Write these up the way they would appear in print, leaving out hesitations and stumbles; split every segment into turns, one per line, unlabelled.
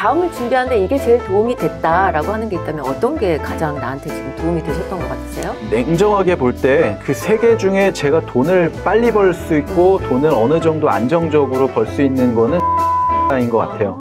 다음을 준비하는데 이게 제일 도움이 됐다라고 하는 게 있다면 어떤 게 가장 나한테 지금 도움이 되셨던 것 같으세요?
냉정하게 볼 때 그 세 개 중에 제가 돈을 빨리 벌 수 있고 돈을 어느 정도 안정적으로 벌 수 있는 거는 인 것 같아요.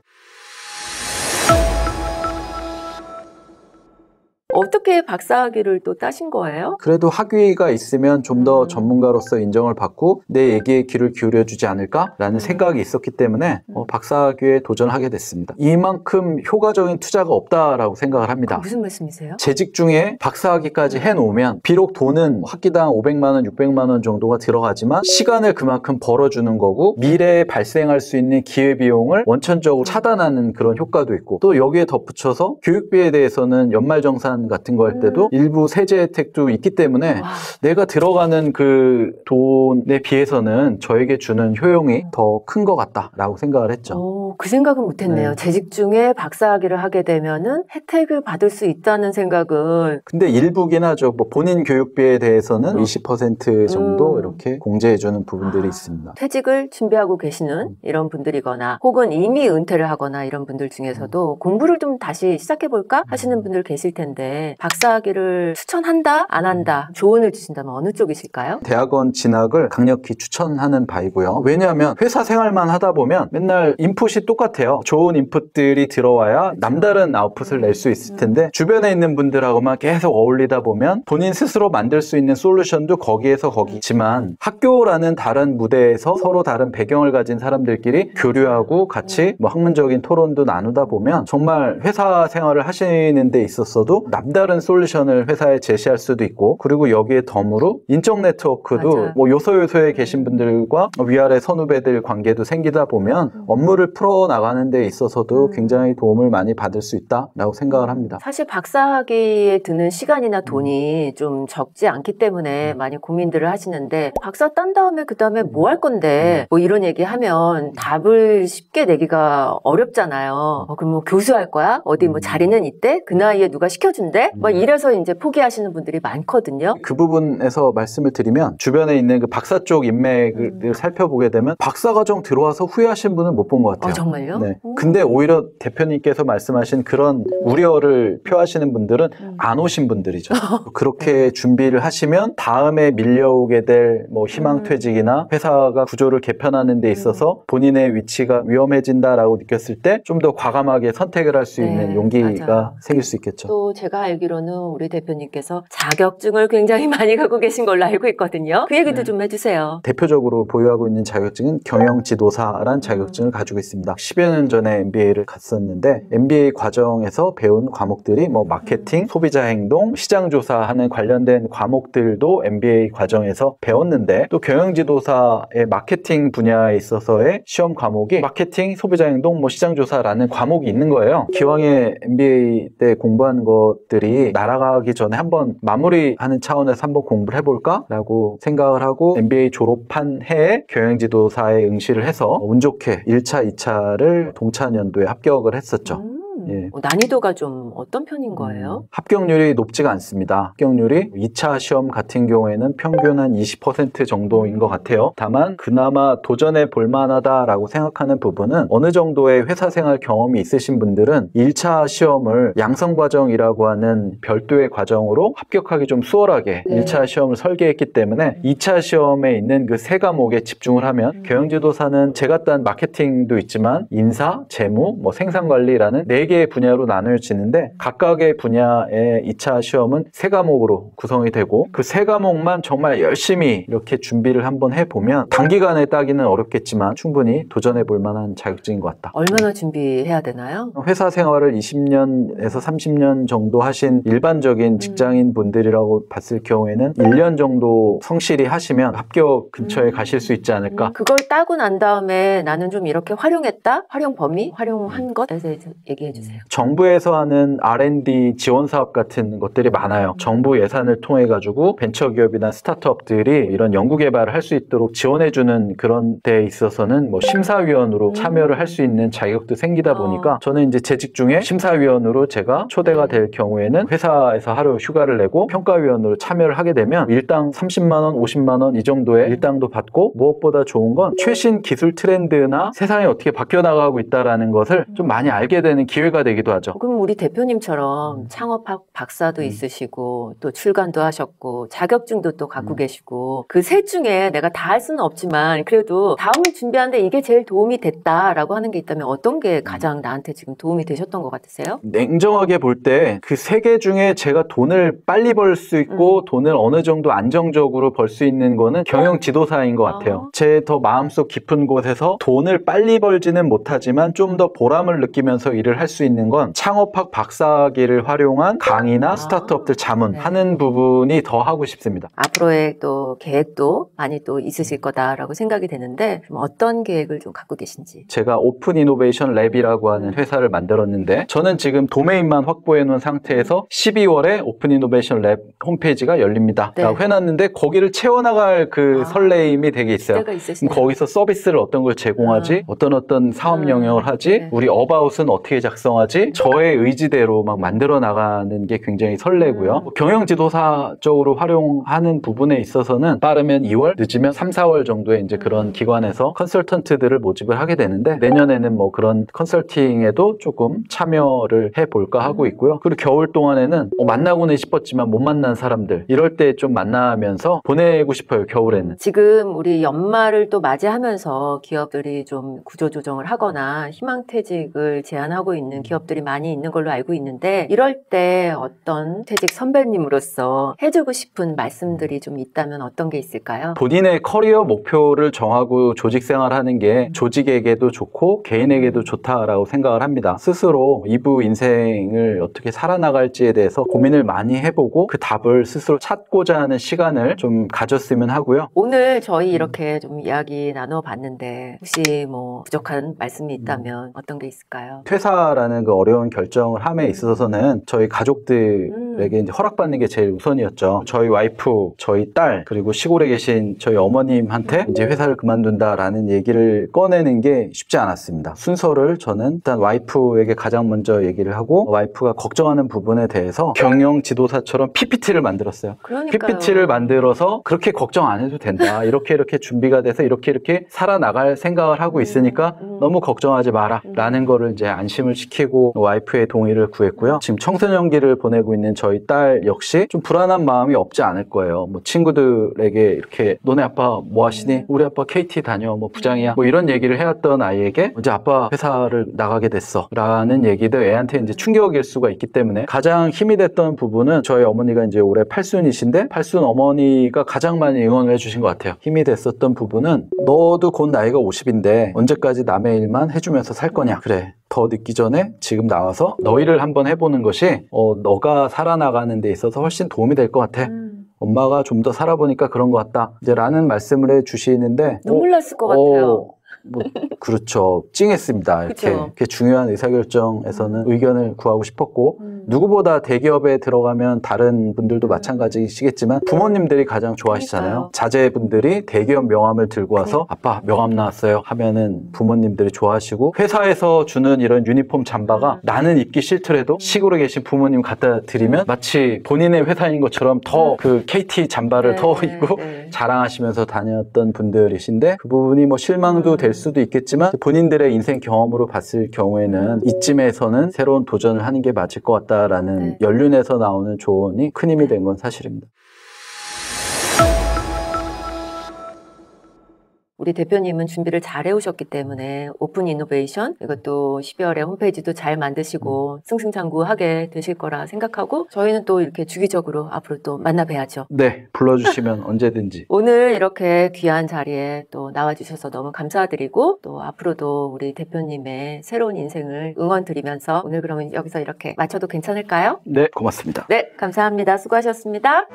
어떻게 박사학위를 또 따신 거예요?
그래도 학위가 있으면 좀 더 전문가로서 인정을 받고 내 얘기에 귀를 기울여 주지 않을까라는 생각이 있었기 때문에 박사학위에 도전하게 됐습니다. 이만큼 효과적인 투자가 없다라고 생각을 합니다.
무슨 말씀이세요?
재직 중에 박사학위까지 해놓으면 비록 돈은 학기당 500만 원, 600만 원 정도가 들어가지만 시간을 그만큼 벌어주는 거고 미래에 발생할 수 있는 기회비용을 원천적으로 차단하는 그런 효과도 있고 또 여기에 덧붙여서 교육비에 대해서는 연말정산 같은 거 할 때도 일부 세제 혜택도 있기 때문에 내가 들어가는 그 돈에 비해서는 저에게 주는 효용이 더 큰 것 같다라고 생각을 했죠.
그 생각은 못했네요.
네.
재직 중에 박사학위를 하게 되면은 혜택을 받을 수 있다는 생각은.
근데 일부긴 하죠. 뭐 본인 교육비에 대해서는 20% 정도 이렇게 공제해주는 부분들이 있습니다.
퇴직을 준비하고 계시는 이런 분들이거나 혹은 이미 은퇴를 하거나 이런 분들 중에서도 공부를 좀 다시 시작해볼까 하시는 분들 계실 텐데 박사학위를 추천한다? 안 한다? 조언을 주신다면 어느 쪽이실까요?
대학원 진학을 강력히 추천하는 바이고요. 왜냐하면 회사 생활만 하다 보면 맨날 인풋이 똑같아요. 좋은 인풋들이 들어와야 남다른 아웃풋을 낼 수 있을 텐데 주변에 있는 분들하고만 계속 어울리다 보면 본인 스스로 만들 수 있는 솔루션도 거기에서 거기지만 학교라는 다른 무대에서 서로 다른 배경을 가진 사람들끼리 교류하고 같이 뭐 학문적인 토론도 나누다 보면 정말 회사 생활을 하시는 데 있어서도 남다른 솔루션을 회사에 제시할 수도 있고 그리고 여기에 덤으로 인적 네트워크도 뭐 요소요소에 계신 분들과 위아래 선후배들 관계도 생기다 보면 업무를 풀어나가는 데 있어서도 굉장히 도움을 많이 받을 수 있다라고 생각을 합니다.
사실 박사학위에 드는 시간이나 돈이 좀 적지 않기 때문에 많이 고민들을 하시는데 박사 딴 다음에 그 다음에 뭐 할 건데 뭐 이런 얘기하면 답을 쉽게 내기가 어렵잖아요. 그럼 뭐 교수 할 거야? 어디 뭐 자리는 있대? 그 나이에 누가 시켜준대? 막 이래서 이제 포기하시는 분들이 많거든요.
그 부분에서 말씀을 드리면 주변에 있는 그 박사 쪽 인맥을 살펴보게 되면 박사과정 들어와서 후회하신 분은 못 본 것 같아요.
정말요?
네. 근데 오히려 대표님께서 말씀하신 그런 우려를 표하시는 분들은 안 오신 분들이죠. 그렇게 준비를 하시면 다음에 밀려오게 될 뭐 희망퇴직이나 회사가 구조를 개편하는 데 있어서 본인의 위치가 위험해진다라고 느꼈을 때 좀 더 과감하게 선택을 할 수 있는 용기가 생길 수 있겠죠.
또 제가 알기로는 우리 대표님께서 자격증을 굉장히 많이 갖고 계신 걸로 알고 있거든요. 그 얘기도 좀 해주세요.
대표적으로 보유하고 있는 자격증은 경영지도사라는 자격증을 가지고 있습니다. 10여 년 전에 MBA를 갔었는데 MBA 과정에서 배운 과목들이 뭐 마케팅, 소비자 행동, 시장 조사하는 관련된 과목들도 MBA 과정에서 배웠는데 또 경영지도사의 마케팅 분야에 있어서의 시험 과목이 마케팅, 소비자 행동, 뭐 시장 조사라는 과목이 있는 거예요. 기왕에 MBA 때 공부한 것들이 날아가기 전에 한번 마무리하는 차원에서 한번 공부를 해볼까? 라고 생각을 하고 MBA 졸업한 해에 경영지도사에 응시를 해서 운 좋게 1차, 2차를 동차 연도에 합격을 했었죠. 예.
난이도가 좀 어떤 편인 거예요?
합격률이 높지가 않습니다. 합격률이 2차 시험 같은 경우에는 평균 한 20% 정도인 것 같아요. 다만 그나마 도전해 볼 만하다라고 생각하는 부분은 어느 정도의 회사 생활 경험이 있으신 분들은 1차 시험을 양성과정이라고 하는 별도의 과정으로 합격하기 좀 수월하게 1차 시험을 설계했기 때문에 2차 시험에 있는 그 세 과목에 집중을 하면 경영지도사는 제가 딴 마케팅도 있지만 인사, 재무, 뭐 생산관리라는 4개의 분야로 나누어지는데 각각의 분야의 2차 시험은 3과목으로 구성이 되고 그 3과목만 정말 열심히 이렇게 준비를 한번 해보면 단기간에 따기는 어렵겠지만 충분히 도전해 볼 만한 자격증인 것 같다.
얼마나 준비해야 되나요?
회사 생활을 20년에서 30년 정도 하신 일반적인 직장인 분들이라고 봤을 경우에는 1년 정도 성실히 하시면 합격 근처에 가실 수 있지 않을까.
그걸 따고 난 다음에 나는 좀 이렇게 활용했다? 활용 범위? 활용한 것에 대해서 얘기해 주세요. 있으세요?
정부에서 하는 R&D 지원 사업 같은 것들이 많아요. 정부 예산을 통해 가지고 벤처기업이나 스타트업들이 이런 연구 개발을 할 수 있도록 지원해주는 그런 데에 있어서는 뭐 심사위원으로 참여를 할 수 있는 자격도 생기다 보니까 저는 이제 재직 중에 심사위원으로 제가 초대가 될 경우에는 회사에서 하루 휴가를 내고 평가위원으로 참여를 하게 되면 일당 30만 원, 50만 원 이 정도의 일당도 받고, 무엇보다 좋은 건 최신 기술 트렌드나 세상이 어떻게 바뀌어 나가고 있다라는 것을 좀 많이 알게 되는 기회가 되기도 하죠.
그럼 우리 대표님처럼 창업학 박사도 있으시고 또 출간도 하셨고 자격증도 또 갖고 계시고 그 셋 중에 내가 다 할 수는 없지만 그래도 다음을 준비하는데 이게 제일 도움이 됐다라고 하는 게 있다면 어떤 게 가장 나한테 지금 도움이 되셨던 것 같으세요?
냉정하게 볼 때 그 세 개 중에 제가 돈을 빨리 벌 수 있고 돈을 어느 정도 안정적으로 벌 수 있는 거는 경영 지도사인 것 같아요. 제 더 마음속 깊은 곳에서 돈을 빨리 벌지는 못하지만 좀 더 보람을 느끼면서 일을 할 수 있는 건 창업학 박사학위를 활용한 강의나 스타트업들 자문하는 부분이 더 하고 싶습니다.
앞으로의 또 계획도 많이 또 있으실 거다라고 생각이 되는데 좀 어떤 계획을 좀 갖고 계신지.
제가 오픈 이노베이션 랩이라고 하는 회사를 만들었는데 저는 지금 도메인만 확보해 놓은 상태에서 12월에 오픈 이노베이션 랩 홈페이지가 열립니다 라고 해놨는데 거기를 채워나갈 그 설레임이 되게 있어요. 거기서 서비스를 어떤 걸 제공하지, 어떤 사업 영역을 하지, 우리 어바웃은 어떻게 작성하지, 저의 의지대로 막 만들어 나가는 게 굉장히 설레고요. 경영 지도사적으로 활용하는 부분에 있어서는 빠르면 2월, 늦으면 3, 4월 정도에 이제 그런 기관에서 컨설턴트들을 모집을 하게 되는데 내년에는 뭐 그런 컨설팅에도 조금 참여를 해볼까 하고 있고요. 그리고 겨울 동안에는 만나고는 싶었지만 못 만난 사람들 이럴 때 좀 만나면서 보내고 싶어요. 겨울에는.
지금 우리 연말을 또 맞이하면서 기업들이 좀 구조조정을 하거나 희망퇴직을 제안하고 있는 기업들이 많이 있는 걸로 알고 있는데 이럴 때 어떤 퇴직 선배님으로서 해주고 싶은 말씀들이 좀 있다면 어떤 게 있을까요?
본인의 커리어 목표를 정하고 조직 생활하는 게 조직에게도 좋고 개인에게도 좋다라고 생각을 합니다. 스스로 이부 인생을 어떻게 살아나갈지에 대해서 고민을 많이 해보고 그 답을 스스로 찾고자 하는 시간을 좀 가졌으면 하고요.
오늘 저희 이렇게 좀 이야기 나눠봤는데 혹시 뭐 부족한 말씀이 있다면 어떤 게 있을까요?
퇴사라는 그 어려운 결정을 함에 있어서는 저희 가족들에게 이제 허락받는 게 제일 우선이었죠. 저희 와이프, 저희 딸, 그리고 시골에 계신 저희 어머님한테 이제 회사를 그만둔다라는 얘기를 꺼내는 게 쉽지 않았습니다. 순서를 저는 일단 와이프에게 가장 먼저 얘기를 하고 와이프가 걱정하는 부분에 대해서 경영 지도사처럼 PPT를 만들었어요.
그러니까요.
PPT를 만들어서 그렇게 걱정 안 해도 된다. 이렇게 준비가 돼서 이렇게 살아나갈 생각을 하고 있으니까 너무 걱정하지 마라 라는 거를 이제 안심을 시키고 와이프의 동의를 구했고요. 지금 청소년기를 보내고 있는 저희 딸 역시 좀 불안한 마음이 없지 않을 거예요. 뭐 친구들에게 이렇게 너네 아빠 뭐 하시니? 우리 아빠 KT 다녀, 뭐 부장이야, 뭐 이런 얘기를 해왔던 아이에게 이제 아빠 회사를 나가게 됐어 라는 얘기도 애한테 이제 충격일 수가 있기 때문에 가장 힘이 됐던 부분은 저희 어머니가 이제 올해 팔순이신데 팔순 어머니가 가장 많이 응원을 해주신 것 같아요. 힘이 됐었던 부분은 너도 곧 나이가 50인데 언제까지 남의 일만 해주면서 살 거냐. 그래, 더 늦기 전에 지금 나와서 너 일을 한번 해보는 것이 너가 살아나가는 데 있어서 훨씬 도움이 될 것 같아. 엄마가 좀 더 살아보니까 그런 것 같다. 이제 라는 말씀을 해주시는데
눈물 났을 것 같아요.
뭐 그렇죠. 찡했습니다. 이렇게 중요한 의사결정에서는 의견을 구하고 싶었고 누구보다 대기업에 들어가면 다른 분들도 마찬가지시겠지만 부모님들이 가장 좋아하시잖아요. 자제분들이 대기업 명함을 들고 와서 아빠 명함 나왔어요 하면은 부모님들이 좋아하시고 회사에서 주는 이런 유니폼 잠바가 나는 입기 싫더라도 시골에 계신 부모님 갖다 드리면 마치 본인의 회사인 것처럼 더 그 KT 잠바를 더 입고 자랑하시면서 다녔던 분들이신데 그 부분이 뭐 실망도 될 수도 있겠지만 본인들의 인생 경험으로 봤을 경우에는 이쯤에서는 새로운 도전을 하는 게 맞을 것 같다라는 연륜에서 나오는 조언이 큰 힘이 된 건 사실입니다.
우리 대표님은 준비를 잘 해오셨기 때문에 오픈 이노베이션 이것도 12월에 홈페이지도 잘 만드시고 승승장구하게 되실 거라 생각하고 저희는 또 이렇게 주기적으로 앞으로 또 만나 뵈야죠.
네, 불러주시면 언제든지.
오늘 이렇게 귀한 자리에 또 나와주셔서 너무 감사드리고 또 앞으로도 우리 대표님의 새로운 인생을 응원드리면서 오늘 그러면 여기서 이렇게 마쳐도 괜찮을까요?
네, 고맙습니다.
네, 감사합니다. 수고하셨습니다.